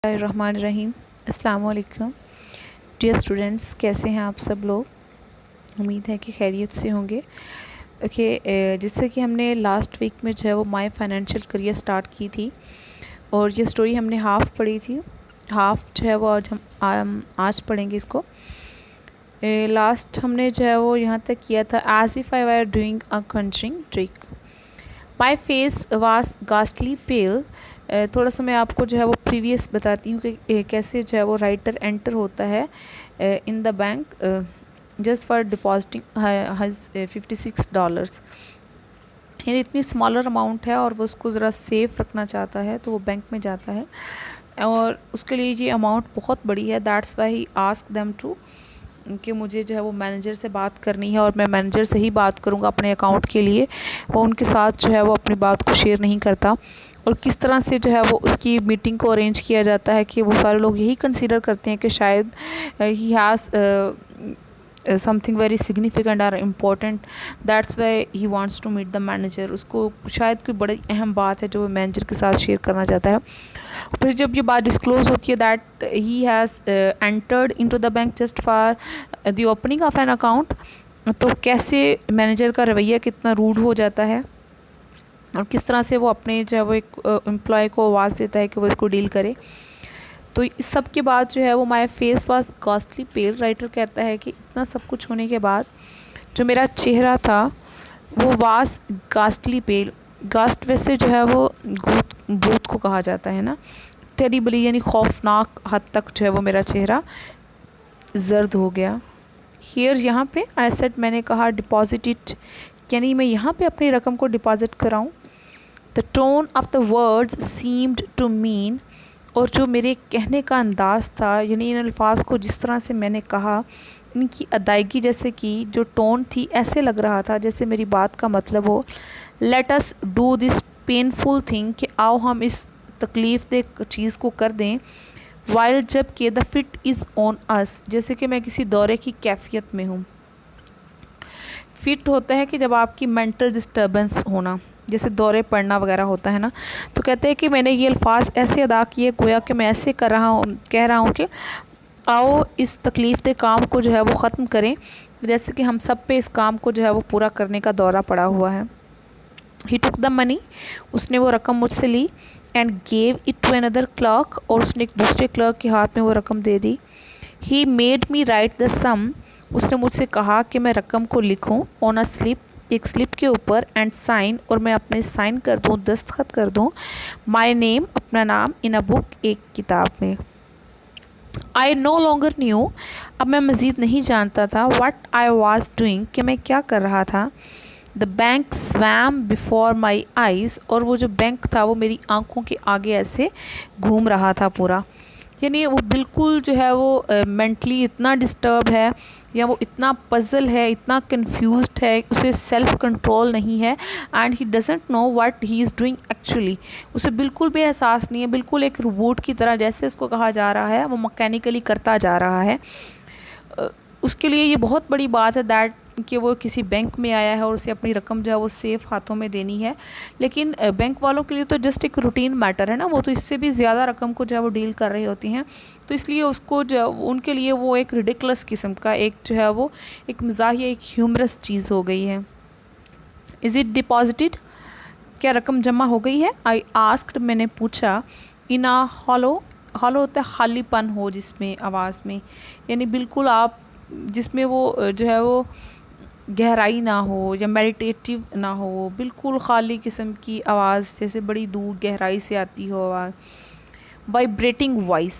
रहीम अस्सलाम वालेकुम dear students, कैसे हैं आप सब लोग। उम्मीद है कि खैरियत से होंगे। ओके, जैसे कि हमने लास्ट वीक में जो है वो माय फाइनेंशियल करियर स्टार्ट की थी और ये स्टोरी हमने हाफ़ पढ़ी थी। हाफ़ जो है वो आज पढ़ेंगे इसको। लास्ट हमने जो है वो यहाँ तक किया था, as if I were doing a conjuring trick, my face was ghastly pale. थोड़ा सा मैं आपको जो है वो प्रीवियस बताती हूँ कि कैसे जो है वो राइटर एंटर होता है इन the bank just for depositing हज $56। यानी इतनी स्मॉलर अमाउंट है और वो उसको ज़रा सेफ़ रखना चाहता है, तो वो बैंक में जाता है और उसके लिए ये अमाउंट बहुत बड़ी है। That's why he ask them to कि मुझे जो है वो मैनेजर से बात करनी है और मैं मैनेजर से ही बात करूँगा अपने अकाउंट के लिए। वो उनके साथ जो है वो अपनी बात को शेयर नहीं करता। और किस तरह से जो है वो उसकी मीटिंग को अरेंज किया जाता है कि वो सारे लोग यही कंसीडर करते हैं कि शायद he has something very significant और important, that's why he wants to meet the manager. उसको शायद कोई बड़ी अहम बात है जो वो मैनेजर के साथ शेयर करना चाहता है। फिर जब ये बात डिस्क्लोज होती है that he has entered into the bank just for the opening of an account, तो कैसे मैनेजर का रवैया कितना रूड हो जाता है और किस तरह से वो अपने जो है वो एक एम्प्लॉय को आवाज़ देता है कि वो इसको डील करे। तो इस सब के बाद जो है वो my face was costly pale. Writer कहता है कि इतना सब कुछ होने के बाद जो मेरा चेहरा था वो वाज गास्टली पेल। गास्ट वैसे जो है वो भूत को कहा जाता है ना, टेरिबली यानी खौफनाक हद तक जो है वो मेरा चेहरा जर्द हो गया। हियर यहाँ पे आई सेड, मैंने कहा डिपॉजिट इट, यानी मैं यहाँ पे अपनी रकम को डिपॉजिट कराऊँ। The tone of the words seemed to mean, और जो मेरे कहने का अंदाज़ था, यानी इन अल्फाज को जिस तरह से मैंने कहा, इनकी अदायगी जैसे कि जो टोन थी, ऐसे लग रहा था जैसे मेरी बात का मतलब हो, let us do this painful thing, कि आओ हम इस तकलीफ़ दे चीज़ को कर दें। वाइल, जब कि the fit is on us, जैसे कि मैं किसी दौरे की कैफियत में हूँ। फिट होता है कि जब आपकी मेंटल डिस्टर्बेंस होना, जैसे दौरे पड़ना वगैरह होता है ना। तो कहते हैं कि मैंने ये अल्फाज ऐसे अदा किए गोया कि मैं ऐसे कह रहा हूँ कि आओ इस तकलीफ़ दे काम को जो है वो ख़त्म करें, जैसे कि हम सब पे इस काम को जो है वो पूरा करने का दौरा पड़ा हुआ है। ही टुक द मनी, उसने वो रकम मुझसे ली, and gave it to another clerk, और उसने एक दूसरे क्लर्क के हाथ में वो रकम दे दी। He made me write the sum, उसने मुझसे कहा कि मैं रकम को लिखूं ऑन अ स्लिप, एक स्लिप के ऊपर, एंड साइन, और मैं अपने साइन कर दूं, दस्तखत कर दूं, माय नेम, अपना नाम, इन अ बुक, एक किताब में। आई नो लॉन्गर न्यू, अब मैं मज़ीद नहीं जानता था, व्हाट आई वॉज डूइंग, कि मैं क्या कर रहा था। The bank swum before my eyes, और वो जो बैंक था वो मेरी आंखों के आगे ऐसे घूम रहा था पूरा। यानी वो बिल्कुल जो है वो मेंटली इतना डिस्टर्ब है, या वो इतना पजल है, इतना कंफ्यूज्ड है, उसे सेल्फ कंट्रोल नहीं है, and he doesn't know what he is doing actually. उसे बिल्कुल भी एहसास नहीं है, बिल्कुल एक रोबोट की तरह जैसे उसको कहा जा रहा है वो मैकेनिकली करता जा रहा है। उसके लिए ये बहुत बड़ी बात है दैट कि वो किसी बैंक में आया है और उसे अपनी रकम जो है वो सेफ़ हाथों में देनी है। लेकिन बैंक वालों के लिए तो जस्ट एक रूटीन मैटर है ना, वो तो इससे भी ज़्यादा रकम को जो है वो डील कर रही होती हैं। तो इसलिए उसको जो उनके लिए वो एक रिडिकुलस किस्म का एक जो है वो एक मज़ाहिया, एक ह्यूमरस चीज़ हो गई है। इज़ इट डिपॉजिटेड, क्या रकम जमा हो गई है। आई आस्क्ड, मैंने पूछा। इन आ हॉलो, हॉलो होता है खालीपन हो जिसमें आवाज़ में, यानी बिल्कुल आप जिसमें वो जो है वो गहराई ना हो या मेडिटेटिव ना हो, बिल्कुल खाली किस्म की आवाज़, जैसे बड़ी दूर गहराई से आती हो आवाज़। वाइब्रेटिंग वॉइस,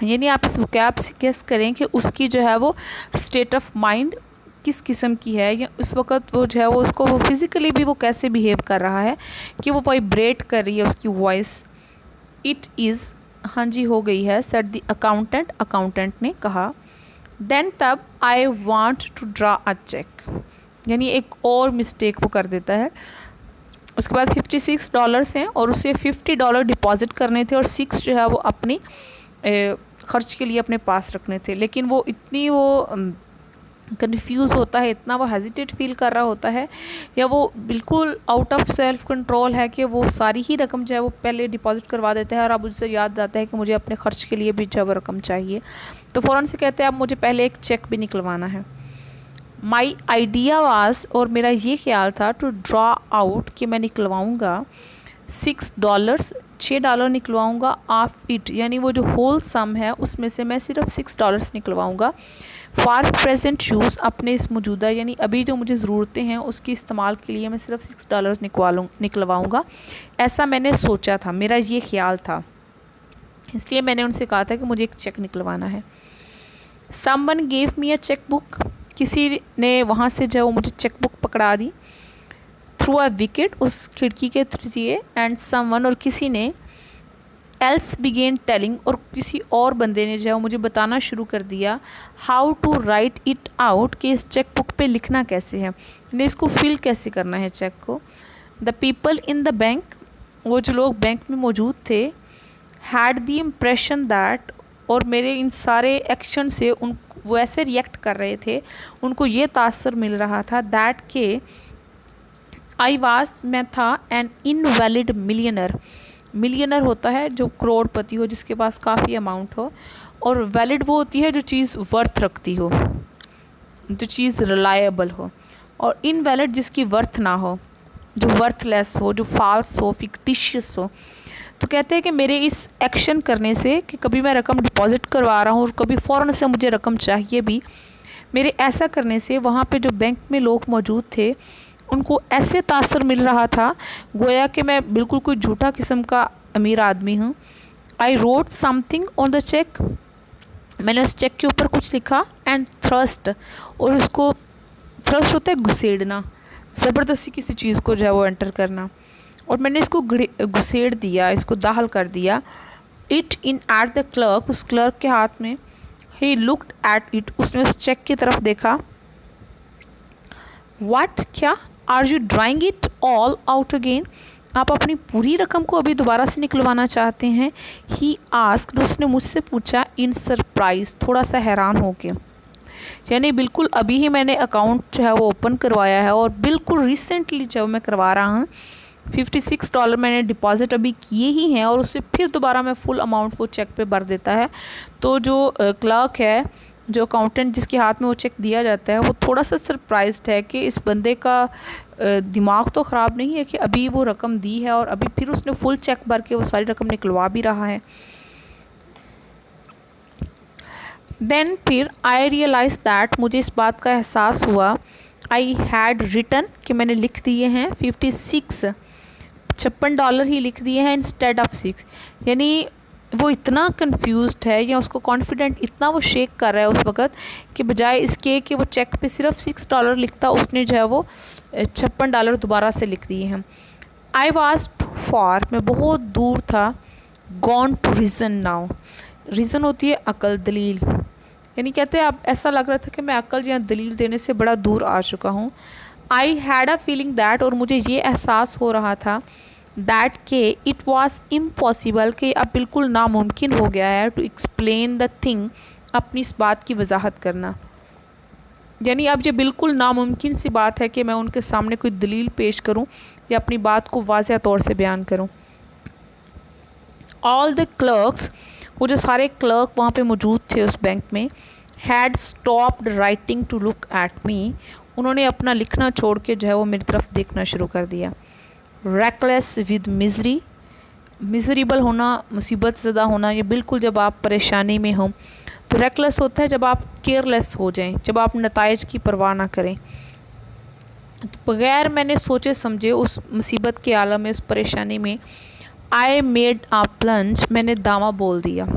यानी आप इस वोकैब से गेस करें कि उसकी जो है वो स्टेट ऑफ माइंड किस किस्म की है, या उस वक़्त वो जो है वो उसको वो फिज़िकली भी वो कैसे बिहेव कर रहा है कि वो वाइब्रेट कर रही है उसकी वॉइस। इट इज़, हाँ जी हो गई है, सेट द अकाउंटेंट, अकाउंटेंट ने कहा। देन तब I want to draw a cheque, यानी एक और मिस्टेक वो कर देता है। उसके बाद $56 हैं और उसे $50 डिपॉजिट करने थे और 6 जो है वो अपनी खर्च के लिए अपने पास रखने थे। लेकिन वो इतनी वो कंफ्यूज होता है, इतना वो हेजिटेट फील कर रहा होता है, या वो बिल्कुल आउट ऑफ सेल्फ कंट्रोल है कि वो सारी ही रकम जो है वो पहले डिपॉजिट करवा देता है और अब उससे याद आता है कि मुझे अपने खर्च के लिए भी जो है वो रकम चाहिए, तो फ़ौरन से कहते हैं अब मुझे पहले एक चेक भी निकलवाना है। माई आइडिया वाज, और मेरा ये ख्याल था, टू ड्रॉ आउट कि मैं निकलवाऊँगा $6, $6 निकलवाऊँगा ऑफ इट, यानी वो जो होल सम है उसमें से मैं सिर्फ $6 निकलवाऊँगा। फॉर प्रेजेंट यूज़, अपने इस मौजूदा यानी अभी जो मुझे ज़रूरतें हैं उसकी इस्तेमाल के लिए मैं सिर्फ $6 निकलवाऊँगा। ऐसा मैंने सोचा था, मेरा ये ख्याल था, इसलिए मैंने उनसे कहा था कि मुझे एक चेक निकलवाना है। समवन गेव मी अ चेक बुक, किसी ने वहाँ से जो मुझे चेक बुक पकड़ा दी। थ्रू अ विकेट, उस खिड़की के थ्रू, एंड समवन, और किसी ने, एल्स बिगेन टेलिंग, और किसी और बंदे ने जो है मुझे बताना शुरू कर दिया, how to write it out, कि इस चेक बुक पे लिखना कैसे है, यानी इसको फिल कैसे करना है चेक को। The people in the bank, वो जो लोग बैंक में मौजूद थे, हैड द इम्प्रेशन दैट, और मेरे इन सारे एक्शन से उन वो ऐसे रिएक्ट कर रहे थे, उनको ये तासर मिल रहा था दैट के आई वाज, मैं था, एन इनवैलिड मिलियनर, मिलियनर होता है जो करोड़पति हो, जिसके पास काफ़ी अमाउंट हो, और वैलिड वो होती है जो चीज़ वर्थ रखती हो, जो चीज़ रिलायबल हो, और इनवैलिड जिसकी वर्थ ना हो, जो वर्थलेस हो, जो फाल्स हो, फिक्टिशियस हो। तो कहते हैं कि मेरे इस एक्शन करने से, कि कभी मैं रकम डिपॉजिट करवा रहा हूँ और कभी फ़ौरन से मुझे रकम चाहिए भी, मेरे ऐसा करने से वहाँ पे जो बैंक में लोग मौजूद थे उनको ऐसे तासर मिल रहा था गोया कि मैं बिल्कुल कोई झूठा किस्म का अमीर आदमी हूँ। I wrote something on the cheque, मैंने उस चेक के ऊपर कुछ लिखा, एंड थ्रस्ट, और उसको, थ्रस्ट होता है घुसेड़ना, ज़बरदस्ती किसी चीज़ को जो है वो एंटर करना, और मैंने इसको घुसेड़ दिया, इसको दाखिल कर दिया। It in at the clerk, उस क्लर्क के हाथ में। ही लुक्ड एट इट, उसने उस चेक की तरफ देखा। व्हाट, क्या, are you drawing it all out again, आप अपनी पूरी रकम को अभी दोबारा से निकलवाना चाहते हैं। ही आस्क्ड, उसने मुझसे पूछा, इन सरप्राइज, थोड़ा सा हैरान होके, यानी बिल्कुल अभी ही मैंने अकाउंट जो है वो ओपन करवाया है और बिल्कुल रिसेंटली जो मैं करवा रहा हूँ, $56 मैंने डिपॉजिट अभी किए ही हैं, और उससे फिर दोबारा मैं फुल अमाउंट वो चेक पे भर देता है। तो जो क्लर्क है, जो अकाउंटेंट जिसके हाथ में वो चेक दिया जाता है, वो थोड़ा सा सरप्राइज्ड है कि इस बंदे का दिमाग तो ख़राब नहीं है कि अभी वो रकम दी है और अभी फिर उसने फुल चेक भर के वो सारी रकम निकलवा भी रहा है। देन फिर आई रियलाइज दैट, मुझे इस बात का एहसास हुआ, आई हैड रिटन, कि मैंने लिख दिए हैं 56 ही लिख दिए हैं इंस्टेड ऑफ 6, यानी वो इतना कंफ्यूज्ड है, या उसको कॉन्फिडेंट इतना वो शेक कर रहा है उस वक़्त, कि बजाय इसके कि वो चेक पे सिर्फ $6 लिखता, उसने जो है वो $56 दोबारा से लिख दिए हैं। आई वॉज टू फार, मैं बहुत दूर था। Gone to reason now, reason होती है अकल, दलील, यानी कहते हैं अब ऐसा लग रहा था कि मैं अकल या दलील देने से बड़ा दूर आ चुका हूँ। I had a feeling that, और मुझे ये एहसास हो रहा था दैट के इट वॉज इम्पॉसिबल, कि अब बिल्कुल नामुमकिन हो गया है, टू एक्सप्लेन द थिंग, अपनी इस बात की वजाहत करना, यानी अब ये बिल्कुल नामुमकिन सी बात है कि मैं उनके सामने कोई दलील पेश करूं या अपनी बात को वाज़ह तौर से बयान करूं। ऑल द क्लर्क्स, वो जो सारे क्लर्क वहाँ पे मौजूद थे उस बैंक में, had stopped writing to look at me, उन्होंने अपना लिखना छोड़ के जो है वो मेरी तरफ देखना शुरू कर दिया। रेकलेस विद मिजरी, मिजरेबल होना, मुसीबत ज़दा होना, ये बिल्कुल जब आप परेशानी में हों। तो रेकलेस होता है जब आप केयरलेस हो जाएं, जब आप नताइज की परवाह ना करें। तो बगैर मैंने सोचे समझे उस मुसीबत के आलम में, उस परेशानी में, आई मेड आ प्लंज, मैंने दावा बोल दिया।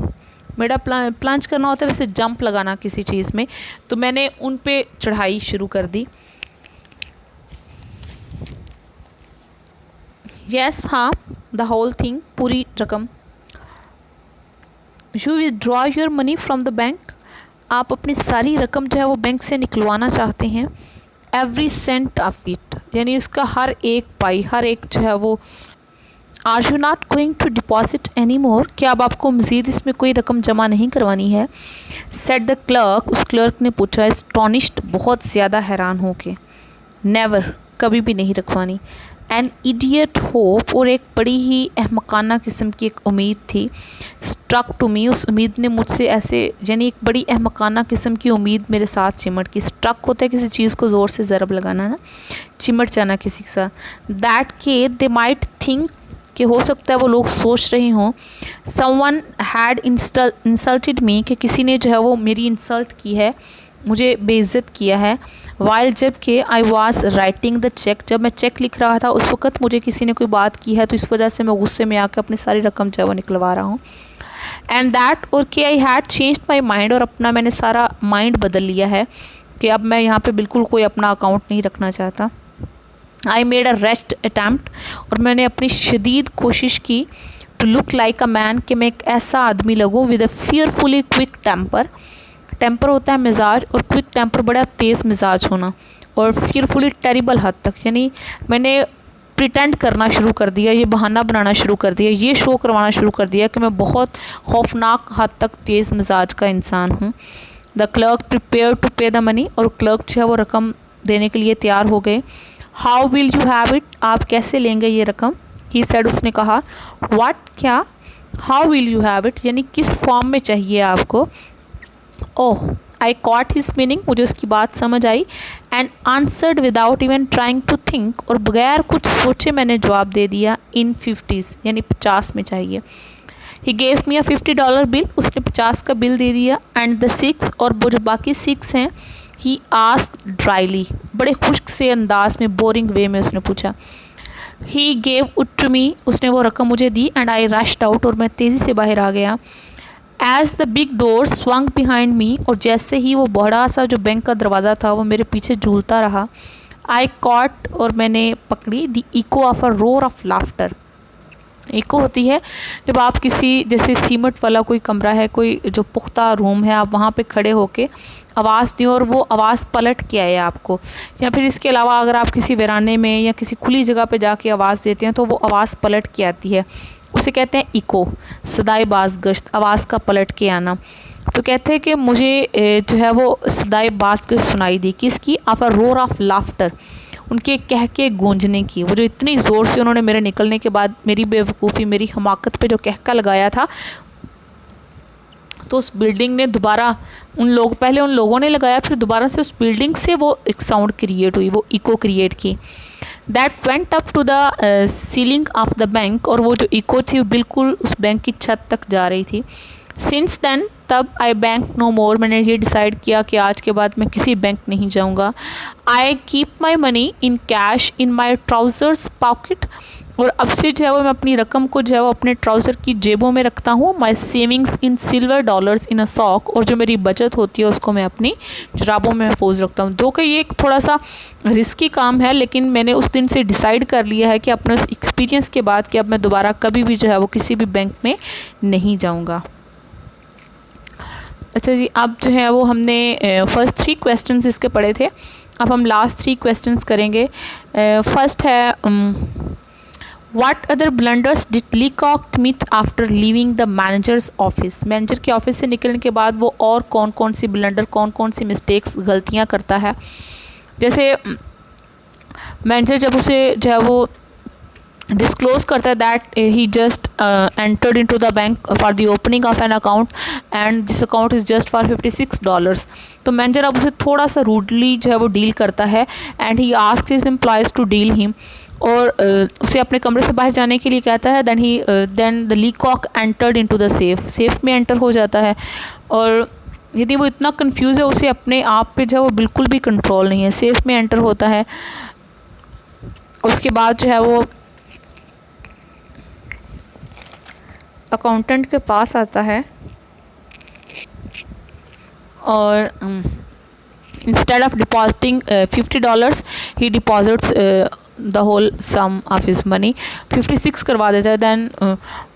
मेरा प्लंज करना होता है वैसे जंप लगाना किसी चीज़ में, तो मैंने उन पे चढ़ाई शुरू कर दी। यस, हाँ, द होल थिंग, पूरी रकम। You withdraw your money from the bank, आप अपनी सारी रकम जो है वो बैंक से निकलवाना चाहते हैं। एवरी सेंट ऑफ इट, यानी उसका हर एक पाई, हर एक जो है वो are you not going to deposit any more, क्या अब आपको मज़ीद इसमें कोई रकम जमा नहीं करवानी है? सेड द क्लर्क, उस क्लर्क ने पूछा, एस्टोनिश्ड, बहुत ज़्यादा हैरान हो के। नेवर, कभी भी नहीं रखवानी। एन इडियट होप, और एक बड़ी ही अहमकाना किस्म की एक उम्मीद थी। स्ट्रक टू मी, उस उम्मीद ने मुझसे ऐसे, यानी एक बड़ी अहमकाना किस्म की उम्मीद मेरे साथ चिमट की। स्ट्रक होता है किसी चीज़ को ज़ोर से ज़रब लगाना ना, चिमट जाना किसी के साथ। दैट के दे माइट थिंक, कि हो सकता है वो लोग सोच रहे हों, समवन हैड इंसल्टेड मी, कि किसी ने जो है वो मेरी इंसल्ट की है, मुझे बेइज्जत किया है। वाइल, जब कि I was writing the cheque, जब मैं चेक लिख रहा था उस वक़्त मुझे किसी ने कोई बात की है, तो इस वजह से मैं गुस्से में आकर अपनी सारी रकम जो है वो निकलवा रहा हूँ। एंड दैट, और कि I had changed my mind, और अपना मैंने सारा माइंड बदल लिया है कि अब मैं यहाँ पे बिल्कुल कोई अपना अकाउंट नहीं रखना चाहता। I made a rest attempt, और मैंने अपनी शदीद कोशिश की, to look like a man, कि मैं एक ऐसा आदमी लगूँ, with a fearfully quick temper. Temper होता है मिजाज, और क्विक टेम्पर बड़ा तेज़ मिजाज होना, और फियरफुली टेरिबल हद तक, यानी मैंने प्रिटेंड करना शुरू कर दिया, ये बहाना बनाना शुरू कर दिया, ये शो करवाना शुरू कर दिया कि मैं बहुत खौफनाक हद तक तेज़ मिजाज का इंसान हूँ। द क्लर्क प्रिपेयर टू पे द मनी, और क्लर्क जो है वो रकम देने के लिए तैयार हो गए। How will you have it, आप कैसे लेंगे ये रकम? ही सेड, उसने कहा। व्हाट, क्या? How will you have it, यानी किस फॉर्म में चाहिए आपको? Oh, I caught his meaning, मुझे उसकी बात समझ आई। And answered without even trying to think, और बगैर कुछ सोचे मैंने जवाब दे दिया, इन 50s, यानी 50 में चाहिए। He gave me a $50 bill, उसने 50 का बिल दे दिया। एंड द 6, और वो जो बाकी 6 हैं, ही आस्क्ड ड्राइली, बड़े खुश्क से अंदाज में, बोरिंग वे में उसने पूछा। He gave it to me, उसने वो रकम मुझे दी। एंड आई रश्ड आउट, और मैं तेज़ी से बाहर आ गया। As the big door swung behind me, और जैसे ही वो बड़ा सा जो बैंक का दरवाज़ा था वो मेरे पीछे झूलता रहा, आई कॉट, और मैंने पकड़ी, the echo of a roar of laughter. Echo होती है जब आप किसी, जैसे सीमेंट वाला कोई कमरा है, कोई जो पुख्ता रूम है, आप वहाँ पे खड़े होके आवाज़ दें और वो आवाज़ पलट के आए आपको, या फिर इसके अलावा अगर आप किसी वीराने में या किसी खुली जगह पे जाके आवाज़ देते हैं तो वो आवाज़ पलट के आती है, उसे कहते हैं इको, सदाई बाज गश्त, आवाज़ का पलट के आना। तो कहते हैं कि मुझे जो है वो सदाई बाज गश्त सुनाई दी, किसकी? Of a roar of laughter, उनके कह के गूंजने की। वो जो इतनी ज़ोर से उन्होंने मेरे निकलने के बाद मेरी बेवकूफ़ी, मेरी हमाकत पे जो कहका लगाया था, तो उस बिल्डिंग ने दोबारा पहले उन लोगों ने लगाया, फिर दोबारा से उस बिल्डिंग से वो एक साउंड क्रिएट हुई, वो इको क्रिएट की। That went up to the ceiling of the bank, और वो जो इको थी बिल्कुल उस बैंक की छत तक जा रही थी। सिंस देन, तब आई बैंक नो मोर, मैंने ये डिसाइड किया कि आज के बाद मैं किसी बैंक नहीं जाऊंगा। I keep my money in cash in my trousers pocket, और अब से जो है वो मैं अपनी रकम को जो है वो अपने ट्राउज़र की जेबों में रखता हूँ। My savings in silver dollars in a sock, और जो मेरी बचत होती है उसको मैं अपनी जराबों में महफूज रखता हूँ। दो कि ये एक थोड़ा सा रिस्की काम है, लेकिन मैंने उस दिन से डिसाइड कर लिया है कि अपने उस एक्सपीरियंस के बाद कि अब मैं दोबारा कभी भी जो है वो किसी भी बैंक में नहीं जाऊँगा। अच्छा जी, अब जो है वो हमने फर्स्ट 3 क्वेश्चंस इसके पढ़े थे, अब हम लास्ट 3 क्वेश्चंस करेंगे। फर्स्ट है, what other blunders did लीकॉक commit after leaving the managers office, manager के ऑफिस से निकलने के बाद वो और कौन कौन सी ब्लंडर, कौन कौन सी मिस्टेक्स, गलतियाँ करता है। जैसे मैनेजर जब उसे जो है वो डिस्क्लोज करता है that he just entered into the bank for the opening of an account and this account is just for $56, तो मैनेजर अब उसे थोड़ा सा रूडली जो है वो डील करता है। And he ask his employees to deal him, और उसे अपने कमरे से बाहर जाने के लिए कहता है। Then the Leacock entered into the safe, safe में एंटर हो जाता है, और यदि वो इतना कंफ्यूज है, उसे अपने आप पे जो है वो बिल्कुल भी कंट्रोल नहीं है, सेफ में एंटर होता है। उसके बाद जो है वो अकाउंटेंट के पास आता है, और instead of depositing $50 he deposits the whole sum of his money, 56 करवा देता है। देन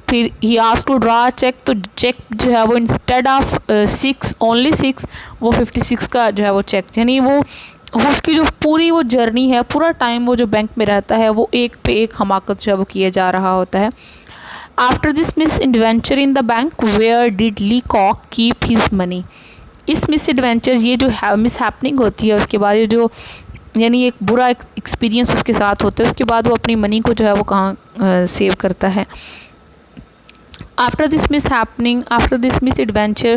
फिर he ask to draw cheque, तो चेक जो है वो इंस्टेड ऑफ 6 ओनली 6, वो 56 का जो है वो चेक, यानी वो वो उसकी जो पूरी वो जर्नी है, पूरा टाइम वो जो बैंक में रहता है, वो एक पे एक हमाकत जो है वो किया जा रहा होता है। After this misadventure in the bank, where did Leacock keep his money. इस मिस एडवेंचर, ये जो मिस हैपनिंग होती है, उसके बाद ये जो यानी एक बुरा एक्सपीरियंस उसके साथ होता है, उसके बाद वो अपनी मनी को जो है वो कहाँ सेव करता है। After this mishappening, after this misadventure,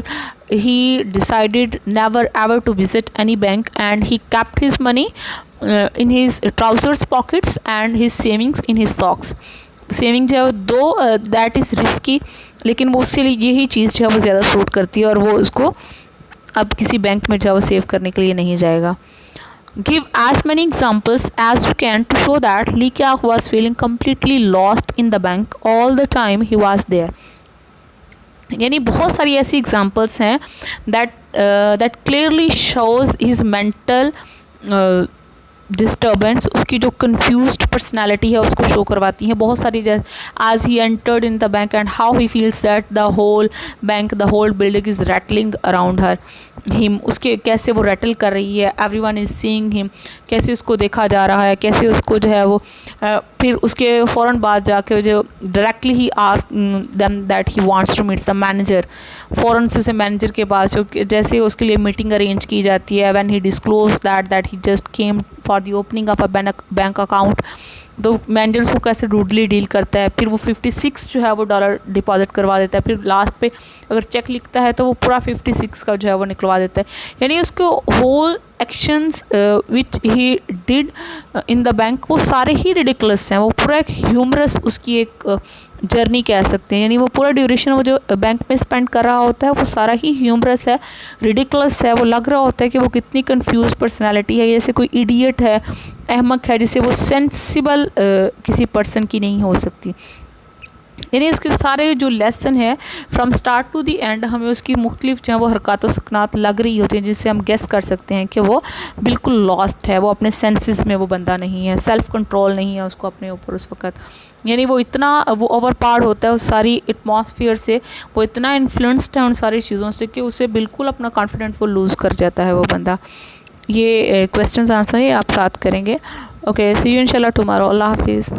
he decided never ever to visit any bank, and he kept his money in his trousers pockets and his savings in his socks. Saving जो है दो that is risky, लेकिन वो उसके लिए यही चीज़ जो है वो ज़्यादा सूट करती है, और वो उसको अब किसी बैंक में जो है वो सेव करने के लिए नहीं जाएगा। Give as many examples as you can to show that Lee Kyak was feeling completely lost in the bank all the time he was there. यानी बहुत सारी ऐसी एग्जांपल्स हैं that clearly shows his mental disturbance, उसकी जो confused personality है उसको show करवाती हैं बहुत सारी। As he entered in the bank and how he feels that the whole bank, the whole building is rattling around her him, उसके कैसे वो रैटल कर रही है, एवरीवन इज़ सीइंग हिम, कैसे उसको देखा जा रहा है, कैसे उसको जो है वो फिर उसके फ़ौरन बाद जाके जो directly he ask them that he wants to meet the manager, फ़ौरन से उसे मैनेजर के पास जैसे उसके लिए मीटिंग अरेंज की जाती है। When he disclose that he just came for the opening of a bank account, तो मैनेजर उसको कैसे रूडली डील करता है। फिर वो 56 जो है वो डॉलर डिपॉजिट करवा देता है, फिर लास्ट पे अगर चेक लिखता है तो वो पूरा 56 का जो है वो निकलवा देता है। यानी उसको whole actions which he did in the bank वो सारे ही रिडिकुलस हैं, वो पूरा एक ह्यूमरस उसकी एक जर्नी कह सकते हैं। यानी वो पूरा ड्यूरेशन वो जो बैंक में स्पेंड कर रहा होता है वो सारा ही ह्यूमरस है, रिडिकुलस है। वो लग रहा होता है कि वो कितनी कंफ्यूज पर्सनालिटी है, जैसे कोई इडियट है, अहमक है, जिसे वो सेंसिबल किसी पर्सन की नहीं हो सकती। यानी उसके सारे जो लेसन है from start to the end, हमें उसकी मुख्तलिफ जो है वो हरकत व सकनात लग रही होती हैं, जिससे हम गेस कर सकते हैं कि वो बिल्कुल लॉस्ट है, वो अपने सेंसेस में वो बंदा नहीं है, सेल्फ कंट्रोल नहीं है उसको अपने ऊपर उस वक़्त। यानी वो इतना वो ओवर पावर्ड होता है उस सारी एटमॉस्फेयर से, वो इतना इन्फ्लुएंस्ड है उन सारी चीज़ों से कि उसे बिल्कुल अपना कॉन्फिडेंट वो लूज़ कर जाता है वो बंदा। ये क्वेश्चंस आंसर ये आप साथ करेंगे। ओके, सी यू इंशाल्लाह टुमारो। अल्लाह हाफिज़।